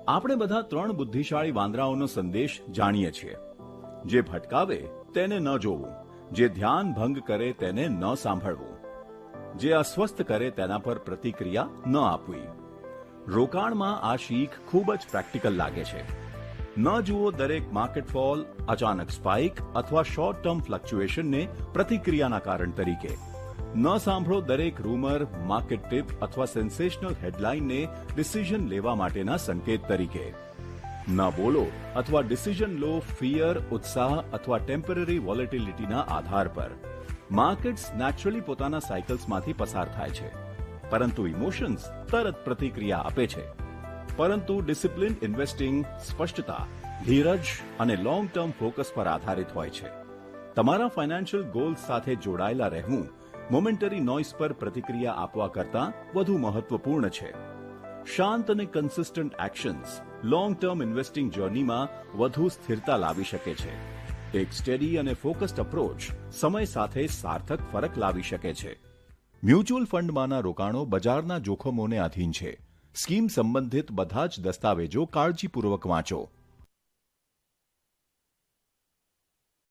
આપણે બધા 3 બુદ્ધિશાળી વાંદરાઓનો સંદેશ જાણીએ છીએ. જે ભટકાવે તેને ન જોવું, જે ધ્યાન ભંગ કરે તેને ન સાંભળવું, જે અસ્વસ્થ કરે તેના પર પ્રતિક્રિયા ન આપવી. રોકાણમાં આ શીખ ખૂબ જ પ્રેક્ટિકલ લાગે છે. ન જુઓ દરેક માર્કેટ ફોલ, અચાનક સ્પાઇક અથવા શોર્ટ ટર્મ ફ્લક્ચ્યુએશનને પ્રતિક્રિયાના કારણ તરીકે. ન સાંભળો દરેક રૂમર, માર્કેટ ટિપ અથવા સેન્સેશનલ હેડલાઇનને ડિસિઝન લેવા માટેના સંકેત તરીકે. ન બોલો અથવા ડિસિઝન લો ફિયર, ઉત્સાહ અથવા ટેમ્પરરી વોલેટિલિટીના આધાર પર. માર્કેટ્સ નેચરલી પોતાના સાયકલ્સમાંથી પસાર થાય છે, પરંતુ ઇમોશન્સ તરત પ્રતિક્રિયા આપે છે. પરંતુ ડિસિપ્લિન ઇન્વેસ્ટિંગ સ્પષ્ટતા, ધીરજ અને લોંગ ટર્મ ફોકસ પર આધારિત હોય છે. તમારા ફાઇનાન્શિયલ ગોલ્સ સાથે જોડાયેલા રહેવું મોમેન્ટરી નોઇઝ પર પ્રતિક્રિયા આપવા કરતાં વધુ મહત્વપૂર્ણ છે. શાંત અને consistent actions long term investing જર્નીમાં વધુ સ્થિરતા લાવી શકે છે. એક સ્ટેડી અને ફોકસ્ડ અપ્રોચ સમય સાથે સાર્થક ફરક લાવી શકે છે. મ્યુચ્યુઅલ ફંડમાંના રોકાણો બજારના જોખમોને આધીન છે. સ્કીમ સંબંધિત બધા જ દસ્તાવેજો કાળજીપૂર્વક વાંચો.